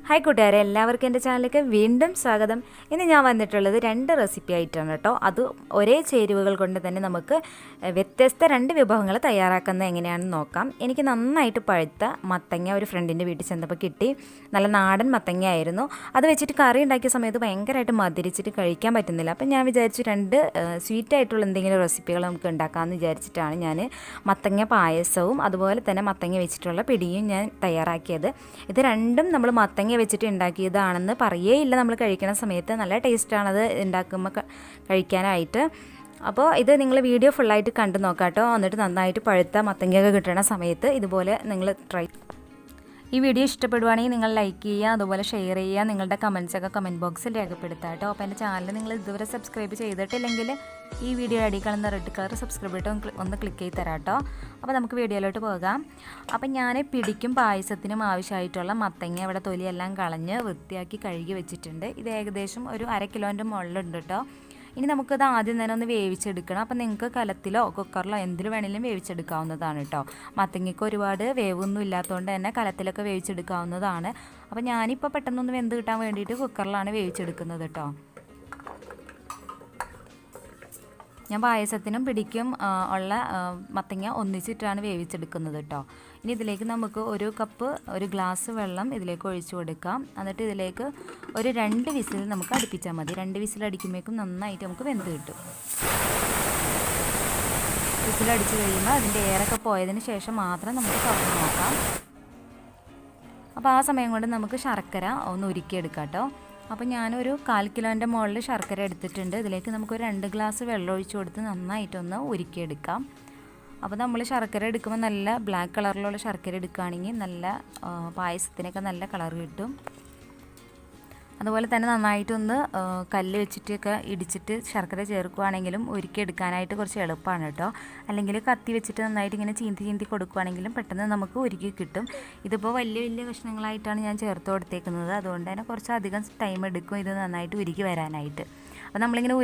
Hi കൂട്ടുകാരെ, എല്ലാവർക്കും എൻ്റെ ചാനലിലേക്ക് വീണ്ടും സ്വാഗതം. ഇന്ന് ഞാൻ വന്നിട്ടുള്ളത് 2 റെസിപ്പി ആയിട്ടാണ് കേട്ടോ. അത് ഒരേ ചേരുവകൾ കൊണ്ട് തന്നെ നമുക്ക് വ്യത്യസ്ത 2 വിഭവങ്ങൾ തയ്യാറാക്കുന്നത് എങ്ങനെയാണെന്ന് നോക്കാം. എനിക്ക് നന്നായിട്ട് പഴുത്ത മത്തങ്ങ ഒരു ഫ്രണ്ടിൻ്റെ വീട്ടിൽ ചെന്നപ്പോൾ കിട്ടി. നല്ല നാടൻ മത്തങ്ങ ആയിരുന്നു. അത് വെച്ചിട്ട് കറി ഉണ്ടാക്കിയ സമയത്ത് ഭയങ്കരമായിട്ട് മധുരിച്ചിട്ട് കഴിക്കാൻ പറ്റുന്നില്ല. അപ്പം ഞാൻ വിചാരിച്ചു 2 സ്വീറ്റായിട്ടുള്ള എന്തെങ്കിലും റെസിപ്പികൾ നമുക്ക് ഉണ്ടാക്കാമെന്ന് വിചാരിച്ചിട്ടാണ് ഞാൻ മത്തങ്ങ പായസവും അതുപോലെ തന്നെ മത്തങ്ങ വെച്ചിട്ടുള്ള പിടിയും ഞാൻ തയ്യാറാക്കിയത്. ഇത് രണ്ടും നമ്മൾ മത്തങ്ങ വെച്ചിട്ട് ഉണ്ടാക്കിയതാണെന്ന് പറയേയില്ല. നമ്മൾ കഴിക്കുന്ന സമയത്ത് നല്ല ടേസ്റ്റാണത് ഉണ്ടാക്കുമ്പോൾ കഴിക്കാനായിട്ട്. അപ്പോൾ ഇത് നിങ്ങൾ വീഡിയോ ഫുള്ളായിട്ട് കണ്ടു നോക്കാം കേട്ടോ. എന്നിട്ട് നന്നായിട്ട് പഴുത്ത മത്തങ്ങയൊക്കെ കിട്ടുന്ന സമയത്ത് ഇതുപോലെ നിങ്ങൾ ട്രൈ. ഈ വീഡിയോ ഇഷ്ടപ്പെടുവാണെങ്കിൽ നിങ്ങൾ ലൈക്ക് ചെയ്യുക, അതുപോലെ ഷെയർ ചെയ്യുക, നിങ്ങളുടെ കമൻസൊക്കെ കമൻറ്റ് ബോക്സിൽ രേഖപ്പെടുത്തുക കേട്ടോ. അപ്പോൾ എൻ്റെ ചാനൽ നിങ്ങൾ ഇതുവരെ സബ്സ്ക്രൈബ് ചെയ്തിട്ടില്ലെങ്കിൽ ഈ വീഡിയോ അടി കാണുന്ന റെഡ് കളർ സബ്സ്ക്രൈബ് ബട്ടൺ ഒന്ന് ക്ലിക്ക് ചെയ്ത് തരാം കേട്ടോ. അപ്പോൾ നമുക്ക് വീഡിയോയിലോട്ട് പോകാം. അപ്പം ഞാൻ പിടിക്കും പായസത്തിനും ആവശ്യമായിട്ടുള്ള മത്തങ്ങ ഇവിടെ തൊലിയെല്ലാം കളഞ്ഞ് വൃത്തിയാക്കി കഴുകി വെച്ചിട്ടുണ്ട്. ഇത് ഏകദേശം ഒരു 1/2 കിലോൻ്റെ മുകളിലുണ്ട് കേട്ടോ. ഇനി നമുക്കത് ആദ്യം തന്നെ ഒന്ന് വേവിച്ചെടുക്കണം. അപ്പം നിങ്ങൾക്ക് കലത്തിലോ കുക്കറിലോ എന്തിൽ വേണമെങ്കിലും വേവിച്ചെടുക്കാവുന്നതാണ് കേട്ടോ. മത്തങ്ങയ്ക്ക് ഒരുപാട് വേവൊന്നും ഇല്ലാത്തതുകൊണ്ട് തന്നെ കലത്തിലൊക്കെ വേവിച്ചെടുക്കാവുന്നതാണ്. അപ്പം ഞാനിപ്പോൾ പെട്ടെന്നൊന്ന് വെന്ത് കിട്ടാൻ വേണ്ടിയിട്ട് കുക്കറിലാണ് വേവിച്ചെടുക്കുന്നത് കേട്ടോ. ഞാൻ പായസത്തിനും പിടിക്കും ഉള്ള മത്തങ്ങ ഒന്നിച്ചിട്ടാണ് വേവിച്ചെടുക്കുന്നത് കേട്ടോ. ഇനി ഇതിലേക്ക് നമുക്ക് ഒരു ഗ്ലാസ് വെള്ളം ഇതിലേക്ക് ഒഴിച്ചു കൊടുക്കാം. എന്നിട്ട് ഇതിലേക്ക് ഒരു 2 വിസിൽ നമുക്ക് അടുപ്പിച്ചാൽ മതി. 2 വിസിൽ അടിക്കുമ്പോഴേക്കും നന്നായിട്ട് നമുക്ക് വെന്ത് കിട്ടും. വിസിലടിച്ച് കഴിയുമ്പോൾ അതിൻ്റെ എയറൊക്കെ പോയതിന് ശേഷം മാത്രം നമുക്ക് തുറന്ന് നോക്കാം. അപ്പോൾ ആ സമയം കൊണ്ട് നമുക്ക് ശർക്കര ഒന്ന് ഉരുക്കിയെടുക്കാം കേട്ടോ. അപ്പോൾ ഞാനൊരു 1/4 കിലോൻ്റെ മുകളിൽ ശർക്കര എടുത്തിട്ടുണ്ട്. ഇതിലേക്ക് നമുക്കൊരു 2 ഗ്ലാസ് വെള്ളം ഒഴിച്ച് കൊടുത്ത് നന്നായിട്ടൊന്ന് ഉരുക്കിയെടുക്കാം. അപ്പോൾ നമ്മൾ ശർക്കര എടുക്കുമ്പോൾ നല്ല ബ്ലാക്ക് കളറിലുള്ള ശർക്കര എടുക്കുകയാണെങ്കിൽ നല്ല പായസത്തിനൊക്കെ നല്ല കളർ കിട്ടും. അതുപോലെ തന്നെ നന്നായിട്ടൊന്ന് കല്ല് വെച്ചിട്ടൊക്കെ ഇടിച്ചിട്ട് ശർക്കര ചേർക്കുകയാണെങ്കിലും ഉരുക്കിയെടുക്കാനായിട്ട് കുറച്ച് എളുപ്പമാണ് കേട്ടോ. അല്ലെങ്കിൽ കത്തി വെച്ചിട്ട് നന്നായിട്ട് ഇങ്ങനെ ചീന്തി കൊടുക്കുകയാണെങ്കിലും പെട്ടെന്ന് നമുക്ക് ഉരുക്കി കിട്ടും. ഇതിപ്പോൾ വലിയ കഷ്ണങ്ങളായിട്ടാണ് ഞാൻ ചേർത്ത് കൊടുത്തേക്കുന്നത്. അതുകൊണ്ട് തന്നെ കുറച്ചധികം ടൈം എടുക്കും ഇത് നന്നായിട്ട് ഉരുക്കി വരാനായിട്ട്. അപ്പോൾ നമ്മളിങ്ങനെ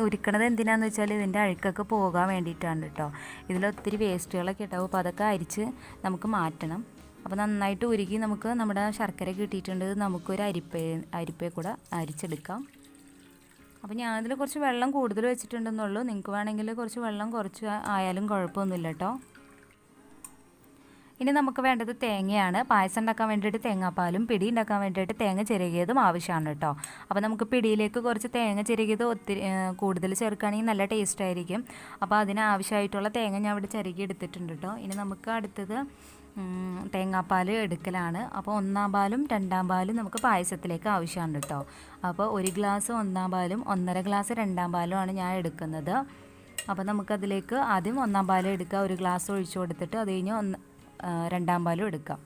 ഉരുക്കണത് എന്തിനാണെന്ന് വെച്ചാൽ ഇതിൻ്റെ അഴുക്കൊക്കെ പോകാൻ വേണ്ടിയിട്ടാണ് കേട്ടോ. ഇതിലൊത്തിരി വേസ്റ്റുകളൊക്കെ ഉണ്ടാവും. അപ്പോൾ അതൊക്കെ അരിച്ച് നമുക്ക് മാറ്റണം. അപ്പോൾ നന്നായിട്ട് ഉരുക്കി നമുക്ക് നമ്മുടെ ശർക്കര കിട്ടിയിട്ടുണ്ട്. നമുക്കൊരു അരിപ്പയെ കൂടെ അരിച്ചെടുക്കാം. അപ്പോൾ ഞാനതിൽ കുറച്ച് വെള്ളം കൂടുതൽ വെച്ചിട്ടുണ്ടെന്നുള്ളൂ. നിങ്ങൾക്ക് വേണമെങ്കിൽ കുറച്ച് വെള്ളം കുറച്ച് ആയാലും കുഴപ്പമൊന്നുമില്ല കേട്ടോ. ഇനി നമുക്ക് വേണ്ടത് തേങ്ങയാണ്. പായസം ഉണ്ടാക്കാൻ വേണ്ടിയിട്ട് തേങ്ങാപ്പാലും പിടി ഉണ്ടാക്കാൻ വേണ്ടിയിട്ട് തേങ്ങ ചിരകിയതും ആവശ്യമാണ് കേട്ടോ. അപ്പോൾ നമുക്ക് പിടിയിലേക്ക് കുറച്ച് തേങ്ങ ചിരകിയത് ഒത്തിരി കൂടുതൽ ചേർക്കുകയാണെങ്കിൽ നല്ല ടേസ്റ്റ് ആയിരിക്കും. അപ്പോൾ അതിനാവശ്യമായിട്ടുള്ള തേങ്ങ ഞാൻ ഇവിടെ ചിരകി എടുത്തിട്ടുണ്ട് കേട്ടോ. ഇനി നമുക്ക് അടുത്തത് തേങ്ങാപ്പാൽ എടുക്കലാണ്. അപ്പോൾ 1-ാം പാലും 2-ാം പാലും നമുക്ക് പായസത്തിലേക്ക് ആവശ്യമാണ് കേട്ടോ. അപ്പോൾ 1 ഗ്ലാസ് 1-ാം പാലും 1.5 ഗ്ലാസ് 2-ാം പാലുമാണ് ഞാൻ എടുക്കുന്നത്. അപ്പോൾ നമുക്കതിലേക്ക് ആദ്യം 1-ാം പാലും എടുക്കുക. 1 ഗ്ലാസ് ഒഴിച്ചു കൊടുത്തിട്ട് അത് കഴിഞ്ഞ് 2-ാം പാലും എടുക്കാം.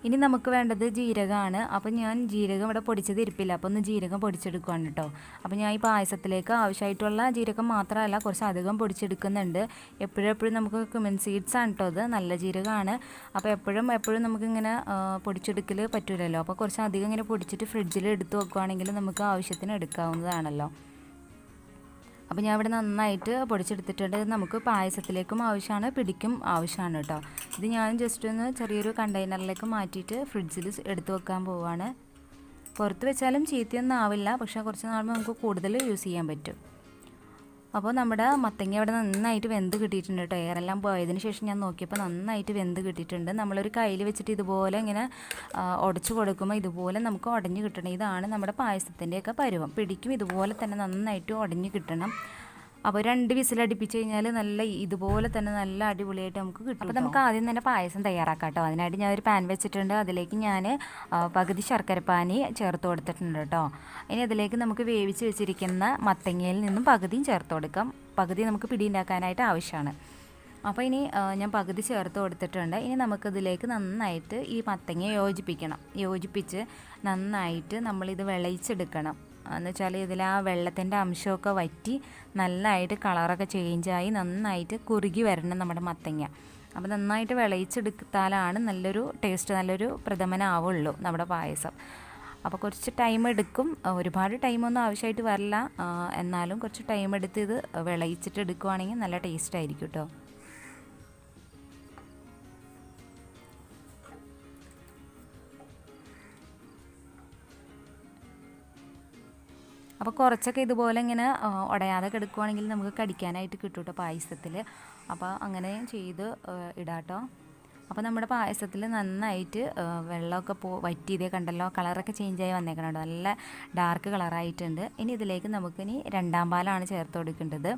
ഇനി നമുക്ക് വേണ്ടത് ജീരകമാണ്. അപ്പോൾ ഞാൻ ജീരകം ഇവിടെ പൊടിച്ചത് ഇരിപ്പില്ല. അപ്പോൾ ഒന്ന് ജീരകം പൊടിച്ചെടുക്കുകയാണ് കേട്ടോ. അപ്പോൾ ഞാൻ ഈ പായസത്തിലേക്ക് ആവശ്യമായിട്ടുള്ള ജീരകം മാത്രമല്ല കുറച്ച് അധികം പൊടിച്ചെടുക്കുന്നുണ്ട്. എപ്പോഴും നമുക്ക് ക്യുമിൻ സീഡ്സ് ആണ് കേട്ടോ. അത് നല്ല ജീരകമാണ്. അപ്പോൾ എപ്പോഴും നമുക്കിങ്ങനെ പൊടിച്ചെടുക്കൽ പറ്റില്ലല്ലോ. അപ്പോൾ കുറച്ച് അധികം ഇങ്ങനെ പൊടിച്ചിട്ട് ഫ്രിഡ്ജിൽ എടുത്ത് വെക്കുകയാണെങ്കിൽ നമുക്ക് ആവശ്യത്തിന് എടുക്കാവുന്നതാണല്ലോ. അപ്പോൾ ഞാൻ ഇവിടെ നന്നായിട്ട് പൊടിച്ചെടുത്തിട്ടുണ്ട്. നമുക്ക് പായസത്തിലേക്കും ആവശ്യമാണ്, പിടിക്കും ആവശ്യമാണ് കേട്ടോ. ഇത് ഞാൻ ജസ്റ്റ് ഒന്ന് ചെറിയൊരു കണ്ടെയ്നറിലേക്ക് മാറ്റിയിട്ട് ഫ്രിഡ്ജിൽ എടുത്ത് വെക്കാൻ പോവുകയാണ്. പുറത്ത് വെച്ചാലും ചീത്തയൊന്നും ആവില്ല, പക്ഷേ കുറച്ച് നാൾ നമുക്ക് കൂടുതൽ യൂസ് ചെയ്യാൻ പറ്റും. അപ്പോൾ നമ്മുടെ മത്തങ്ങ ഇവിടെ നന്നായിട്ട് വെന്ത് കിട്ടിയിട്ടുണ്ട് കേട്ടോ. എയറെല്ലാം പോയതിന് ശേഷം ഞാൻ നോക്കിയപ്പോൾ നന്നായിട്ട് വെന്ത് കിട്ടിയിട്ടുണ്ട്. നമ്മളൊരു കയ്യിൽ വെച്ചിട്ട് ഇതുപോലെ ഇങ്ങനെ ഉടച്ചു കൊടുക്കുമ്പോൾ ഇതുപോലെ നമുക്ക് ഉടഞ്ഞ് കിട്ടണം. ഇതാണ് നമ്മുടെ പായസത്തിൻ്റെയൊക്കെ പരുവം. പിടിക്കും ഇതുപോലെ തന്നെ നന്നായിട്ട് ഉടഞ്ഞ് കിട്ടണം. അപ്പോൾ 2 വിസിൽ അടുപ്പിച്ച് കഴിഞ്ഞാൽ നല്ല ഇതുപോലെ തന്നെ നല്ല അടിപൊളിയായിട്ട് നമുക്ക് കിട്ടും. അപ്പോൾ നമുക്ക് ആദ്യം തന്നെ പായസം തയ്യാറാക്കാം കേട്ടോ. അതിനായിട്ട് ഞാൻ ഒരു പാൻ വെച്ചിട്ടുണ്ട്. അതിലേക്ക് ഞാൻ പകുതി ശർക്കരപ്പാനി ചേർത്ത് കൊടുത്തിട്ടുണ്ട് കേട്ടോ. ഇനി അതിലേക്ക് നമുക്ക് വേവിച്ച് വെച്ചിരിക്കുന്ന മത്തങ്ങയിൽ നിന്നും പകുതിയും ചേർത്ത് കൊടുക്കാം. പകുതി നമുക്ക് പിടി ഉണ്ടാക്കാനായിട്ട് ആവശ്യമാണ്. അപ്പോൾ ഇനി ഞാൻ പകുതി ചേർത്ത് കൊടുത്തിട്ടുണ്ട്. ഇനി നമുക്കിതിലേക്ക് നന്നായിട്ട് ഈ മത്തങ്ങ യോജിപ്പിച്ച് നന്നായിട്ട് നമ്മളിത് വിളയിച്ചെടുക്കണം. എന്ന് വെച്ചാൽ ഇതിൽ ആ വെള്ളത്തിൻ്റെ അംശമൊക്കെ വറ്റി നല്ലതായിട്ട് കളറൊക്കെ ചേഞ്ചായി നന്നായിട്ട് കുറുകി വരണം നമ്മുടെ മത്തങ്ങ. അപ്പോൾ നന്നായിട്ട് വിളയിച്ചെടുത്താലാണ് നല്ലൊരു ടേസ്റ്റ്, നല്ലൊരു പ്രഥമനാവുള്ളൂ നമ്മുടെ പായസം. അപ്പോൾ കുറച്ച് ടൈം എടുക്കും. ഒരുപാട് ടൈമൊന്നും ആവശ്യമായിട്ട് വരില്ല. എന്നാലും കുറച്ച് ടൈം എടുത്ത് ഇത് വിളയിച്ചിട്ട് എടുക്കുവാണെങ്കിൽ നല്ല ടേസ്റ്റ് ആയിരിക്കും കേട്ടോ. അപ്പോൾ കുറച്ചൊക്കെ ഇതുപോലെ ഇങ്ങനെ ഉടയാതെ കിടക്കുവാണെങ്കിൽ നമുക്ക് കടിക്കാനായിട്ട് കിട്ടും കേട്ടോ പായസത്തിൽ. അപ്പോൾ അങ്ങനെ ചെയ്ത് ഇടാട്ടോ. അപ്പോൾ നമ്മുടെ പായസത്തിൽ നന്നായിട്ട് വെള്ളമൊക്കെ വറ്റിയതേ കണ്ടല്ലോ, കളറൊക്കെ ചേഞ്ചായി വന്നേക്കണുണ്ട്, നല്ല ഡാർക്ക് കളറായിട്ടുണ്ട്. ഇനി ഇതിലേക്ക് നമുക്കിനി രണ്ടാം പാലാണ് ചേർത്ത് കൊടുക്കേണ്ടത്.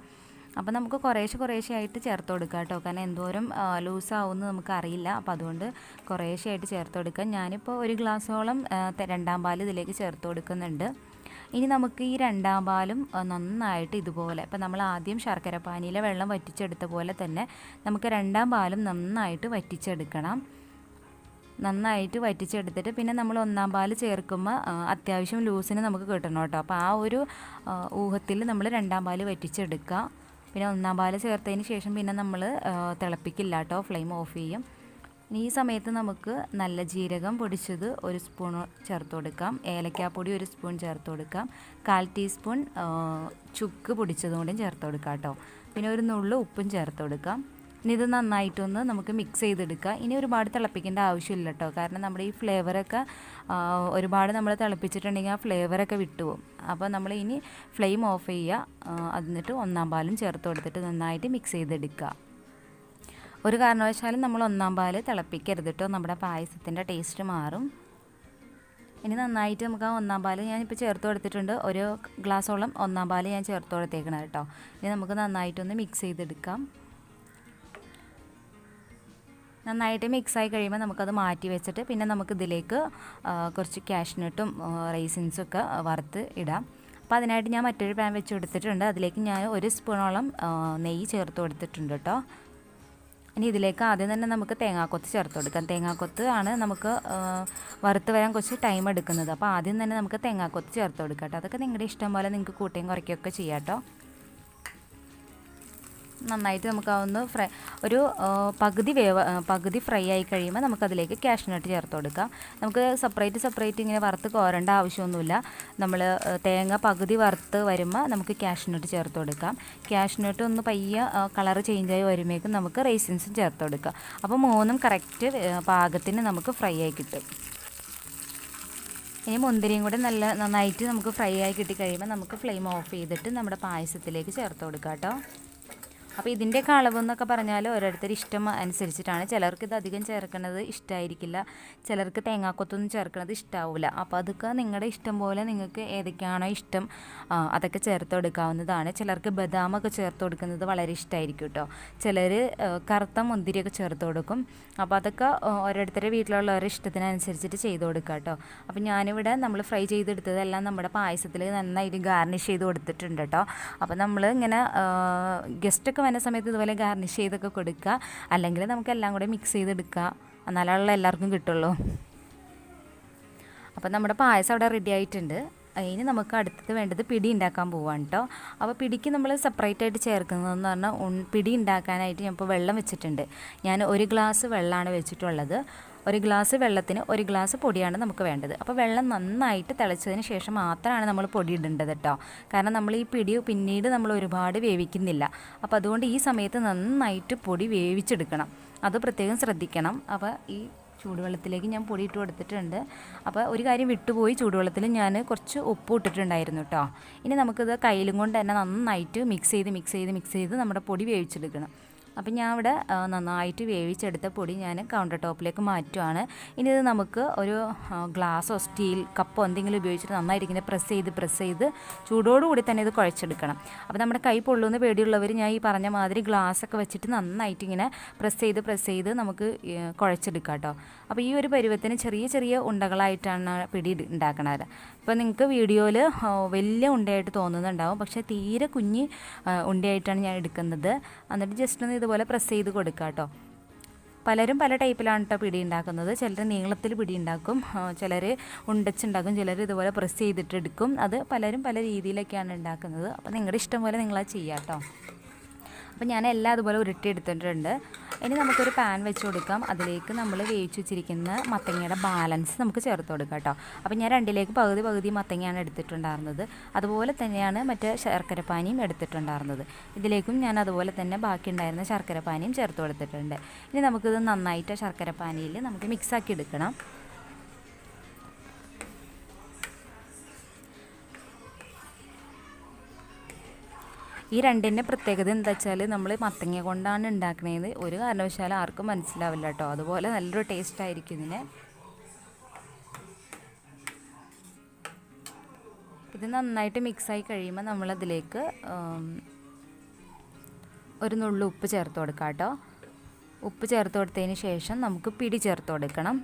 അപ്പോൾ നമുക്ക് കുറേശ്ശെ ആയിട്ട് ചേർത്ത് കൊടുക്കാം കേട്ടോ, കാരണം എന്തോരം ലൂസാവുമെന്ന് നമുക്കറിയില്ല. അപ്പോൾ അതുകൊണ്ട് കുറേശ്ശെ ആയിട്ട് ചേർത്ത് കൊടുക്കാം. ഞാനിപ്പോൾ ഒരു ഗ്ലാസ്സോളം രണ്ടാം പാൽ ഇതിലേക്ക് ചേർത്ത് കൊടുക്കുന്നുണ്ട്. ഇനി നമുക്ക് ഈ രണ്ടാം പാലും നന്നായിട്ട് ഇതുപോലെ, ഇപ്പോൾ നമ്മൾ ആദ്യം ശർക്കര പാനിയിലെ വെള്ളം വറ്റിച്ചെടുത്ത പോലെ തന്നെ നമുക്ക് രണ്ടാം പാലും നന്നായിട്ട് വറ്റിച്ചെടുക്കണം. നന്നായിട്ട് വറ്റിച്ചെടുത്തിട്ട് പിന്നെ നമ്മൾ ഒന്നാം പാൽ ചേർക്കുമ്പോൾ അത്യാവശ്യം ലൂസിന് നമുക്ക് കിട്ടണം കേട്ടോ. അപ്പോൾ ആ ഒരു ഊഹത്തിൽ നമ്മൾ രണ്ടാം പാൽ വറ്റിച്ചെടുക്കുക. പിന്നെ ഒന്നാം പാൽ ചേർത്തതിന് ശേഷം പിന്നെ നമ്മൾ തിളപ്പിക്കില്ല കേട്ടോ, ഫ്ലെയിം ഓഫ് ചെയ്യും. ഇനി ഈ സമയത്ത് നമുക്ക് നല്ല ജീരകം പൊടിച്ചത് 1 സ്പൂൺ ചേർത്ത് കൊടുക്കാം, ഏലക്കാപ്പൊടി 1 സ്പൂൺ ചേർത്ത് കൊടുക്കാം, 1/4 ടീസ്പൂൺ ചുക്ക് പൊടിച്ചതും കൂടി ചേർത്ത് കൊടുക്കാം കേട്ടോ. പിന്നെ ഒരു നുള്ളു ഉപ്പും ചേർത്ത് കൊടുക്കാം. ഇനി ഇത് നന്നായിട്ടൊന്ന് നമുക്ക് മിക്സ് ചെയ്തെടുക്കുക. ഇനി ഒരുപാട് തിളപ്പിക്കേണ്ട ആവശ്യമില്ല കേട്ടോ, കാരണം നമ്മുടെ ഈ ഫ്ലേവറൊക്കെ ഒരുപാട് നമ്മൾ തിളപ്പിച്ചിട്ടുണ്ടെങ്കിൽ ആ ഫ്ലേവറൊക്കെ വിട്ടുപോകും. അപ്പോൾ നമ്മൾ ഇനി ഫ്ലെയിം ഓഫ് ചെയ്യുക, എന്നിട്ട് ഒന്നാം പാലും ചേർത്ത് കൊടുത്തിട്ട് നന്നായിട്ട് മിക്സ് ചെയ്തെടുക്കുക. ഒരു കാരണവശാലും നമ്മൾ ഒന്നാം പാൽ തിളപ്പിക്കരുത് കേട്ടോ, നമ്മുടെ പായസത്തിൻ്റെ ടേസ്റ്റ് മാറും. ഇനി നന്നായിട്ട് നമുക്ക് ആ ഒന്നാം പാൽ ഞാനിപ്പോൾ ചേർത്ത് കൊടുത്തിട്ടുണ്ട്, 1 ഗ്ലാസ്സോളം ഒന്നാം പാൽ ഞാൻ ചേർത്ത് കൊടുത്തേക്കണം കേട്ടോ. ഇനി നമുക്ക് നന്നായിട്ടൊന്ന് മിക്സ് ചെയ്തെടുക്കാം. നന്നായിട്ട് മിക്സായി കഴിയുമ്പോൾ നമുക്കത് മാറ്റി വെച്ചിട്ട് പിന്നെ നമുക്കിതിലേക്ക് കുറച്ച് കാഷ്നട്ടും റൈസിൻസും ഒക്കെ വറുത്ത് ഇടാം. അപ്പോൾ അതിനായിട്ട് ഞാൻ മറ്റൊരു പാൻ വെച്ച് കൊടുത്തിട്ടുണ്ട്. അതിലേക്ക് ഞാൻ 1 സ്പൂണോളം നെയ്യ് ചേർത്ത് കൊടുത്തിട്ടുണ്ട് കേട്ടോ. ഇനി ഇതിലേക്ക് ആദ്യം തന്നെ നമുക്ക് തേങ്ങാക്കൊത്ത് ചേർത്ത് കൊടുക്കാം. തേങ്ങാക്കൊത്ത് ആണ് നമുക്ക് വറുത്ത് വരാൻ കുറച്ച് ടൈം എടുക്കുന്നത്. അപ്പോൾ ആദ്യം തന്നെ നമുക്ക് തേങ്ങാക്കൊത്ത് ചേർത്ത് കൊടുക്കാം കേട്ടോ. അതൊക്കെ നിങ്ങളുടെ ഇഷ്ടം പോലെ നിങ്ങൾക്ക് കൂട്ടുകയും കുറയ്ക്കുകയൊക്കെ ചെയ്യാം കേട്ടോ. നന്നായിട്ട് നമുക്ക് അതൊന്ന് ഒരു പകുതി ഫ്രൈ ആയി കഴിയുമ്പോൾ നമുക്കതിലേക്ക് കാഷ്നട്ട് ചേർത്ത് കൊടുക്കാം. നമുക്ക് സെപ്പറേറ്റ് ഇങ്ങനെ വറുത്ത് കോരേണ്ട ആവശ്യമൊന്നുമില്ല. നമ്മൾ തേങ്ങ പകുതി വറുത്ത് വരുമ്പോൾ നമുക്ക് കാഷ്നട്ട് ചേർത്ത് കൊടുക്കാം. കാഷ്നട്ട് ഒന്ന് പയ്യെ കളറ് ചേഞ്ചായി വരുമ്പോഴേക്കും നമുക്ക് റൈസിൻസും ചേർത്ത് കൊടുക്കാം. അപ്പോൾ 3ഉം കറക്റ്റ് പാകത്തിന് നമുക്ക് ഫ്രൈ ആയി കിട്ടും. ഇനി മുന്തിരിയും കൂടെ നന്നായിട്ട് നമുക്ക് ഫ്രൈ ആയി കിട്ടിക്കഴിയുമ്പോൾ നമുക്ക് ഫ്ലെയിം ഓഫ് ചെയ്തിട്ട് നമ്മുടെ പായസത്തിലേക്ക് ചേർത്ത് കൊടുക്കാം കേട്ടോ. അപ്പോൾ ഇതിൻ്റെയൊക്കെ അളവെന്നൊക്കെ പറഞ്ഞാൽ ഓരോരുത്തർ ഇഷ്ടം അനുസരിച്ചിട്ടാണ്. ചിലർക്ക് ഇത് അധികം ചേർക്കുന്നത് ഇഷ്ടമായിരിക്കില്ല, ചിലർക്ക് തേങ്ങാക്കൊത്തൊന്നും ചേർക്കുന്നത് ഇഷ്ടമാവില്ല. അപ്പോൾ അതൊക്കെ നിങ്ങളുടെ ഇഷ്ടം പോലെ നിങ്ങൾക്ക് ഏതൊക്കെയാണോ ഇഷ്ടം അതൊക്കെ ചേർത്ത് കൊടുക്കാവുന്നതാണ്. ചിലർക്ക് ബദാമൊക്കെ ചേർത്ത് കൊടുക്കുന്നത് വളരെ ഇഷ്ടമായിരിക്കും കേട്ടോ. ചിലർ കറുത്ത മുന്തിരിയൊക്കെ ചേർത്ത് കൊടുക്കും. അപ്പോൾ അതൊക്കെ ഓരോരുത്തരുടെ വീട്ടിലുള്ളവരുടെ ഇഷ്ടത്തിനനുസരിച്ചിട്ട് ചെയ്ത് കൊടുക്കുക കേട്ടോ. അപ്പോൾ ഞാനിവിടെ നമ്മൾ ഫ്രൈ ചെയ്തെടുത്തതെല്ലാം നമ്മുടെ പായസത്തിൽ നന്നായിട്ട് ഗാർണിഷ് ചെയ്ത് കൊടുത്തിട്ടുണ്ട് കേട്ടോ. അപ്പോൾ നമ്മൾ ഇങ്ങനെ ഗസ്റ്റൊക്കെ വരുന്ന സമയത്ത് ഇതുപോലെ ഗാർണിഷ് ചെയ്തൊക്കെ കൊടുക്കുക, അല്ലെങ്കിൽ നമുക്ക് എല്ലാം കൂടെ മിക്സ് ചെയ്തെടുക്കുക, എന്നാലുള്ള എല്ലാവർക്കും കിട്ടുള്ളൂ. അപ്പോൾ നമ്മുടെ പായസം അവിടെ റെഡി ആയിട്ടുണ്ട്. ഇനി നമുക്ക് അടുത്തത് വേണ്ടത് പിടി ഉണ്ടാക്കാൻ പോവാണ് കേട്ടോ. അപ്പോൾ പിടിക്ക് നമ്മൾ സെപ്പറേറ്റ് ആയിട്ട് ചേർക്കുന്നതെന്ന് പറഞ്ഞാൽ പിടി ഉണ്ടാക്കാനായിട്ട് ഞാൻ ഇപ്പോൾ വെള്ളം വെച്ചിട്ടുണ്ട്. ഞാൻ 1 ഗ്ലാസ് വെള്ളമാണ് വെച്ചിട്ടുള്ളത്. 1 ഗ്ലാസ് വെള്ളത്തിന് 1 ഗ്ലാസ് പൊടിയാണ് നമുക്ക് വേണ്ടത്. അപ്പോൾ വെള്ളം നന്നായിട്ട് തിളച്ചതിന് ശേഷം മാത്രമാണ് നമ്മൾ പൊടി ഇടേണ്ടത് കേട്ടോ. കാരണം നമ്മൾ ഈ പിടി പിന്നീട് നമ്മൾ ഒരുപാട് വേവിക്കുന്നില്ല. അപ്പോൾ അതുകൊണ്ട് ഈ സമയത്ത് നന്നായിട്ട് പൊടി വേവിച്ചെടുക്കണം, അത് പ്രത്യേകം ശ്രദ്ധിക്കണം. അപ്പോൾ ഈ ചൂടുവെള്ളത്തിലേക്ക് ഞാൻ പൊടി ഇട്ട് കൊടുത്തിട്ടുണ്ട്. അപ്പോൾ ഒരു കാര്യം വിട്ടുപോയി, ചൂടുവെള്ളത്തിൽ ഞാൻ കുറച്ച് ഉപ്പ് ഇട്ടിട്ടുണ്ടായിരുന്നു കേട്ടോ. ഇനി നമുക്കിത് കയ്യിലും കൊണ്ട് തന്നെ നന്നായിട്ട് മിക്സ് ചെയ്ത് നമ്മുടെ പൊടി വേവിച്ചെടുക്കണം. അപ്പം ഞാൻ ഇവിടെ നന്നായിട്ട് വേവിച്ചെടുത്ത പൊടി ഞാൻ കൗണ്ടർ ടോപ്പിലേക്ക് മാറ്റുവാണ്. ഇനി ഇത് നമുക്ക് ഒരു ഗ്ലാസ്സോ സ്റ്റീൽ കപ്പോ എന്തെങ്കിലും ഉപയോഗിച്ചിട്ട് നന്നായിട്ട് ഇങ്ങനെ പ്രസ് ചെയ്ത് ചൂടോടുകൂടി തന്നെ ഇത് കുഴച്ചെടുക്കണം. അപ്പോൾ നമ്മുടെ കൈ പൊള്ളുന്ന പേടിയുള്ളവർ ഞാൻ ഈ പറഞ്ഞ മാതിരി ഗ്ലാസ്സൊക്കെ വെച്ചിട്ട് നന്നായിട്ട് ഇങ്ങനെ പ്രസ് ചെയ്ത് നമുക്ക് കുഴച്ചെടുക്കാം കേട്ടോ. അപ്പോൾ ഈ ഒരു പരുവത്തിന് ചെറിയ ഉണ്ടകളായിട്ടാണ് പിടി ഉണ്ടാക്കണത്. ഇപ്പോൾ നിങ്ങൾക്ക് വീഡിയോയിൽ വലിയ ഉണ്ടയായിട്ട് തോന്നുന്നുണ്ടാവും, പക്ഷേ തീരെ കുഞ്ഞ് ഉണ്ടയായിട്ടാണ് ഞാൻ എടുക്കുന്നത്. എന്നിട്ട് ജസ്റ്റ് ഒന്ന് ഇതുപോലെ പ്രസ് ചെയ്ത് കൊടുക്കുക കേട്ടോ. പലരും പല ടൈപ്പിലാണ് കേട്ടോ പിടി ഉണ്ടാക്കുന്നത്. ചിലർ നീളത്തിൽ പിടി ഉണ്ടാക്കും, ചിലർ ഉണ്ടച്ചുണ്ടാക്കും, ചിലർ ഇതുപോലെ പ്രസ് ചെയ്തിട്ട് എടുക്കും. അത് പലരും പല രീതിയിലൊക്കെയാണ് ഉണ്ടാക്കുന്നത്. അപ്പോൾ നിങ്ങളുടെ ഇഷ്ടം പോലെ നിങ്ങളത് ചെയ്യാം കേട്ടോ. അപ്പോൾ ഞാൻ എല്ലാം അതുപോലെ ഉരുട്ടിയെടുത്തിട്ടുണ്ട്. ഇനി നമുക്കൊരു പാൻ വെച്ച് കൊടുക്കാം. അതിലേക്ക് നമ്മൾ വേവിച്ച് വെച്ചിരിക്കുന്ന മത്തങ്ങയുടെ ബാലൻസ് നമുക്ക് ചേർത്ത് കൊടുക്കാം കേട്ടോ. അപ്പോൾ ഞാൻ 2ലേക്ക് പകുതി മത്തങ്ങയാണ് എടുത്തിട്ടുണ്ടായിരുന്നത്. അതുപോലെ തന്നെയാണ് മറ്റേ ശർക്കരപ്പാനിയും എടുത്തിട്ടുണ്ടായിരുന്നത്. ഇതിലേക്കും ഞാൻ അതുപോലെ തന്നെ ബാക്കി ഉണ്ടായിരുന്ന ശർക്കരപ്പാനിയും ചേർത്ത് കൊടുത്തിട്ടുണ്ട്. ഇനി നമുക്കിത് നന്നായിട്ട് ശർക്കരപ്പാനിയിൽ നമുക്ക് മിക്സാക്കി എടുക്കണം. ഈ രണ്ടിൻ്റെ പ്രത്യേകത എന്താ വെച്ചാൽ നമ്മൾ മത്തങ്ങ കൊണ്ടാണ് ഉണ്ടാക്കണത്. ഒരു കാരണവശാലും ആർക്കും മനസ്സിലാവില്ല കേട്ടോ. അതുപോലെ നല്ലൊരു ടേസ്റ്റ് ആയിരിക്കും ഇതിന്. ഇത് നന്നായിട്ട് മിക്സായി കഴിയുമ്പോൾ നമ്മളതിലേക്ക് ഒരു നുള്ളു ഉപ്പ് ചേർത്ത് കൊടുക്കാം കേട്ടോ. ഉപ്പ് ചേർത്ത് കൊടുത്തതിന് ശേഷം നമുക്ക് പിടി ചേർത്ത് കൊടുക്കണം.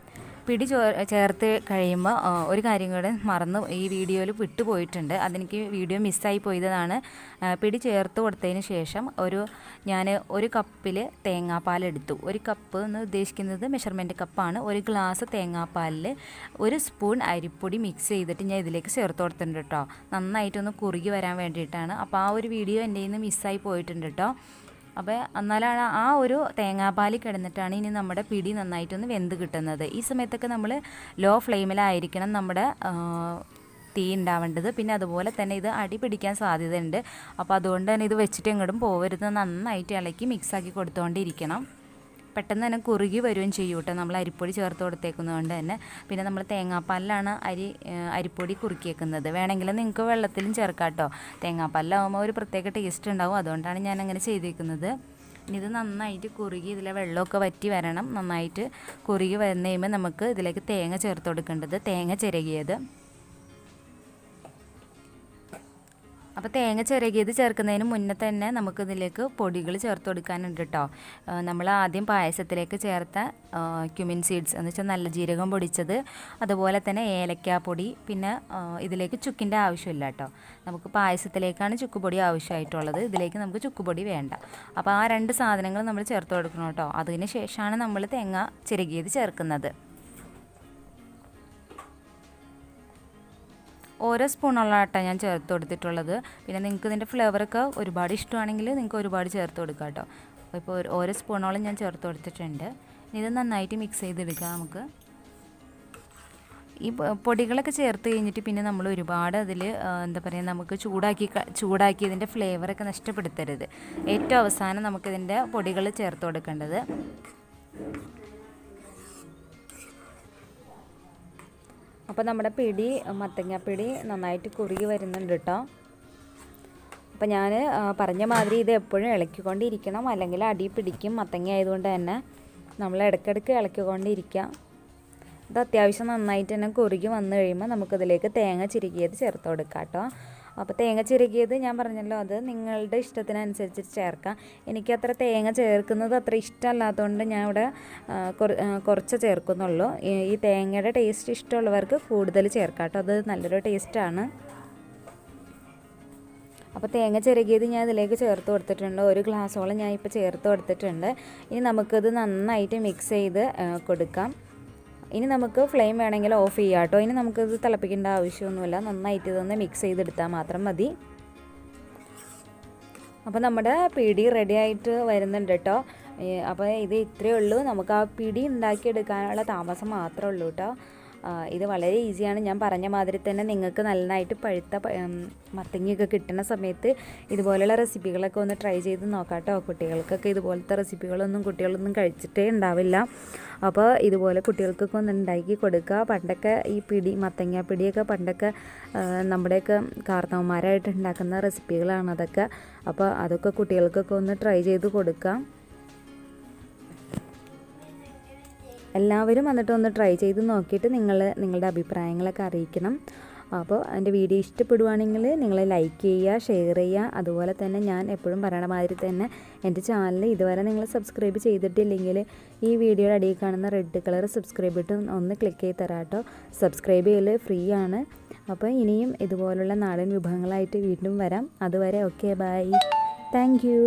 പിടി ചേർത്ത് കഴിയുമ്പോൾ ഒരു കാര്യം കൂടെ മറന്ന് ഈ വീഡിയോയിൽ വിട്ടുപോയിട്ടുണ്ട്. അതെനിക്ക് വീഡിയോ മിസ്സായി പോയതാണ്. പിടി ചേർത്ത് കൊടുത്തതിന് ശേഷം ഞാൻ ഒരു കപ്പിൽ തേങ്ങാപ്പാലെടുത്തു. ഒരു കപ്പ് എന്ന് ഉദ്ദേശിക്കുന്നത് മെഷർമെൻറ്റ് കപ്പാണ്. ഒരു ഗ്ലാസ് തേങ്ങാപ്പാലിൽ 1 സ്പൂൺ അരിപ്പൊടി മിക്സ് ചെയ്തിട്ട് ഞാൻ ഇതിലേക്ക് ചേർത്ത് കൊടുത്തിട്ടുണ്ട് കേട്ടോ. നന്നായിട്ടൊന്ന് കുറുകി വരാൻ വേണ്ടിയിട്ടാണ്. അപ്പോൾ ആ ഒരു വീഡിയോ എൻ്റെ കയ്യിൽ നിന്ന് മിസ്സായി പോയിട്ടുണ്ട് കേട്ടോ. അപ്പോൾ എന്നാലാണ് ആ ഒരു തേങ്ങാപ്പാൽ കിടന്നിട്ടാണ് ഇനി നമ്മുടെ പിടി നന്നായിട്ടൊന്ന് വെന്ത് കിട്ടുന്നത്. ഈ സമയത്തൊക്കെ നമ്മൾ ലോ ഫ്ലെയിമിലായിരിക്കണം നമ്മുടെ തീ ഉണ്ടാവേണ്ടത്. പിന്നെ അതുപോലെ തന്നെ ഇത് അടി പിടിക്കാൻ സാധ്യതയുണ്ട്. അപ്പോൾ അതുകൊണ്ട് തന്നെ ഇത് വെച്ചിട്ട് എങ്ങോട്ടും പോകരുത്. നന്നായിട്ട് ഇളക്കി മിക്സാക്കി കൊടുത്തുകൊണ്ടിരിക്കണം. പെട്ടെന്ന് തന്നെ കുറുകി വരികയും ചെയ്യും കേട്ടോ, നമ്മൾ അരിപ്പൊടി ചേർത്ത് കൊടുത്തേക്കുന്നതുകൊണ്ട് തന്നെ. പിന്നെ നമ്മൾ തേങ്ങാപ്പാലിലാണ് അരിപ്പൊടി കുറുക്കിയേക്കുന്നത്. വേണമെങ്കിൽ നിങ്ങൾക്ക് വെള്ളത്തിലും ചേർക്കാം കേട്ടോ. തേങ്ങാപ്പാലിലാവുമ്പോൾ ഒരു പ്രത്യേക ടേസ്റ്റ് ഉണ്ടാവും. അതുകൊണ്ടാണ് ഞാൻ അങ്ങനെ ചെയ്തേക്കുന്നത്. ഇനി ഇത് നന്നായിട്ട് കുറുകി ഇതിലെ വെള്ളമൊക്കെ വറ്റി വരണം. നന്നായിട്ട് കുറുകി വന്നു കഴിയുമ്പോൾ നമുക്ക് ഇതിലേക്ക് തേങ്ങ ചേർത്ത് കൊടുക്കേണ്ടത്. തേങ്ങ ചിരകിയത്. അപ്പോൾ തേങ്ങ ചിരകിയത് ചേർക്കുന്നതിന് മുന്നേ തന്നെ നമുക്കിതിലേക്ക് പൊടികൾ ചേർത്ത് കൊടുക്കാനുണ്ട് കേട്ടോ. നമ്മൾ ആദ്യം പായസത്തിലേക്ക് ചേർത്ത ക്യുമിൻ സീഡ്സ് എന്ന് വെച്ചാൽ നല്ല ജീരകം പൊടിച്ചത്, അതുപോലെ തന്നെ ഏലക്കാപ്പൊടി. പിന്നെ ഇതിലേക്ക് ചുക്കിൻ്റെ ആവശ്യമില്ല കേട്ടോ. നമുക്ക് പായസത്തിലേക്കാണ് ചുക്കുപൊടി ആവശ്യമായിട്ടുള്ളത്. ഇതിലേക്ക് നമുക്ക് ചുക്കുപൊടി വേണ്ട. അപ്പോൾ ആ 2 സാധനങ്ങൾ നമ്മൾ ചേർത്ത് കൊടുക്കണം കേട്ടോ. അതിന് ശേഷമാണ് നമ്മൾ തേങ്ങ ചിരകിയത് ചേർക്കുന്നത്. ഓരോ സ്പൂണുള്ളാട്ടോ ഞാൻ ചേർത്ത് കൊടുത്തിട്ടുള്ളത്. പിന്നെ നിങ്ങൾക്ക് ഇതിൻ്റെ ഫ്ലേവറൊക്കെ ഒരുപാട് ഇഷ്ടമാണെങ്കിൽ നിങ്ങൾക്ക് ഒരുപാട് ചേർത്ത് കൊടുക്കാം കേട്ടോ. ഇപ്പോൾ ഓരോ സ്പൂണോളം ഞാൻ ചേർത്ത് കൊടുത്തിട്ടുണ്ട്. ഇത് നന്നായിട്ട് മിക്സ് ചെയ്തെടുക്കാം നമുക്ക്. ഈ പൊടികളൊക്കെ ചേർത്ത് കഴിഞ്ഞിട്ട് പിന്നെ നമ്മൾ ഒരുപാട് അതിൽ എന്താ പറയുക, നമുക്ക് ചൂടാക്കി ഇതിൻ്റെ ഫ്ലേവറൊക്കെ നഷ്ടപ്പെടുത്തരുത്. ഏറ്റവും അവസാനം നമുക്കിതിൻ്റെ പൊടികൾ ചേർത്ത് കൊടുക്കേണ്ടത്. അപ്പോൾ നമ്മുടെ മത്തങ്ങാപ്പിടി നന്നായിട്ട് കുറുകി വരുന്നുണ്ട് കേട്ടോ. അപ്പോൾ ഞാൻ പറഞ്ഞ മാതിരി ഇത് എപ്പോഴും ഇളക്കിക്കൊണ്ടിരിക്കണം, അല്ലെങ്കിൽ അടി പിടിക്കും. മത്തങ്ങ ആയതുകൊണ്ട് തന്നെ നമ്മൾ ഇടയ്ക്കിടയ്ക്ക് ഇളക്കിക്കൊണ്ടിരിക്കാം. ഇത് അത്യാവശ്യം നന്നായിട്ട് തന്നെ കുറുകി വന്നു കഴിയുമ്പോൾ നമുക്കതിലേക്ക് തേങ്ങ ചിരകിയത് ചേർത്ത് കൊടുക്കാം കേട്ടോ. അപ്പോൾ തേങ്ങ ചിരകിയത് ഞാൻ പറഞ്ഞല്ലോ, അത് നിങ്ങളുടെ ഇഷ്ടത്തിനനുസരിച്ച് ചേർക്കാം. എനിക്കത്ര തേങ്ങ ചേർക്കുന്നത് അത്ര ഇഷ്ടമല്ലാത്തതുകൊണ്ട് ഞാൻ ഇവിടെ കുറച്ച് ചേർക്കുന്നുള്ളൂ. ഈ തേങ്ങയുടെ ടേസ്റ്റ് ഇഷ്ടമുള്ളവർക്ക് കൂടുതൽ ചേർക്കാം കേട്ടോ. അത് നല്ലൊരു ടേസ്റ്റാണ്. അപ്പോൾ തേങ്ങ ചിരകിയത് ഞാൻ ഇതിലേക്ക് ചേർത്ത് കൊടുത്തിട്ടുണ്ട്. 1 ഗ്ലാസ്സോളം ഞാൻ ഇപ്പോൾ ചേർത്ത് കൊടുത്തിട്ടുണ്ട്. ഇനി നമുക്കത് നന്നായിട്ട് മിക്സ് ചെയ്ത് കൊടുക്കാം. ഇനി നമുക്ക് ഫ്ലെയിം വേണമെങ്കിൽ ഓഫ് ചെയ്യാം കേട്ടോ. ഇനി നമുക്കിത് തിളപ്പിക്കേണ്ട ആവശ്യമൊന്നുമില്ല. നന്നായിട്ട് ഇതൊന്ന് മിക്സ് ചെയ്തെടുത്താൽ മാത്രം മതി. അപ്പോൾ നമ്മുടെ പിടി റെഡി ആയിട്ട് വരുന്നുണ്ട് കേട്ടോ. അപ്പോൾ ഇത് ഇത്രയേ ഉള്ളൂ. നമുക്ക് ആ പിടി ഉണ്ടാക്കിയെടുക്കാനുള്ള താമസം മാത്രമേ ഉള്ളൂ കേട്ടോ. ഇത് വളരെ ഈസിയാണ്. ഞാൻ പറഞ്ഞ മാതിരി തന്നെ നിങ്ങൾക്ക് നന്നായിട്ട് പഴുത്ത മത്തങ്ങയൊക്കെ കിട്ടുന്ന സമയത്ത് ഇതുപോലെയുള്ള റെസിപ്പികളൊക്കെ ഒന്ന് ട്രൈ ചെയ്ത് നോക്കാം കേട്ടോ. കുട്ടികൾക്കൊക്കെ ഇതുപോലത്തെ റെസിപ്പികളൊന്നും കുട്ടികളൊന്നും കഴിച്ചിട്ടേ ഉണ്ടാവില്ല. അപ്പോൾ ഇതുപോലെ കുട്ടികൾക്കൊക്കെ ഒന്ന് ഉണ്ടാക്കി കൊടുക്കുക. പണ്ടൊക്കെ ഈ മത്തങ്ങ പിടിയൊക്കെ പണ്ടൊക്കെ നമ്മുടെയൊക്കെ കാർന്നവന്മാരായിട്ട് ഉണ്ടാക്കുന്ന റെസിപ്പികളാണ് അതൊക്കെ. അപ്പോൾ അതൊക്കെ കുട്ടികൾക്കൊക്കെ ഒന്ന് ട്രൈ ചെയ്ത് കൊടുക്കാം. എല്ലാവരും വന്നിട്ട് ഒന്ന് ട്രൈ ചെയ്ത് നോക്കിയിട്ട് നിങ്ങളുടെ അഭിപ്രായങ്ങളൊക്കെ അറിയിക്കണം. അപ്പോൾ എൻ്റെ വീഡിയോ ഇഷ്ടപ്പെടുവാണെങ്കിൽ നിങ്ങൾ ലൈക്ക് ചെയ്യുക, ഷെയർ ചെയ്യുക. അതുപോലെ തന്നെ ഞാൻ എപ്പോഴും പറയണ മാതിരി തന്നെ എൻ്റെ ചാനൽ ഇതുവരെ നിങ്ങൾ സബ്സ്ക്രൈബ് ചെയ്തിട്ടില്ലെങ്കിൽ ഈ വീഡിയോയുടെ അടിയിൽ കാണുന്ന റെഡ് കളർ സബ്സ്ക്രൈബ് ബട്ടൺ ഒന്ന് ക്ലിക്ക് ചെയ്ത് തരാം കേട്ടോ. സബ്സ്ക്രൈബ് ചെയ്യൽ ഫ്രീ ആണ്. അപ്പോൾ ഇനിയും ഇതുപോലുള്ള നാടൻ വിഭവങ്ങളായിട്ട് വീണ്ടും വരാം. അതുവരെ ഓക്കെ, ബൈ, താങ്ക് യു.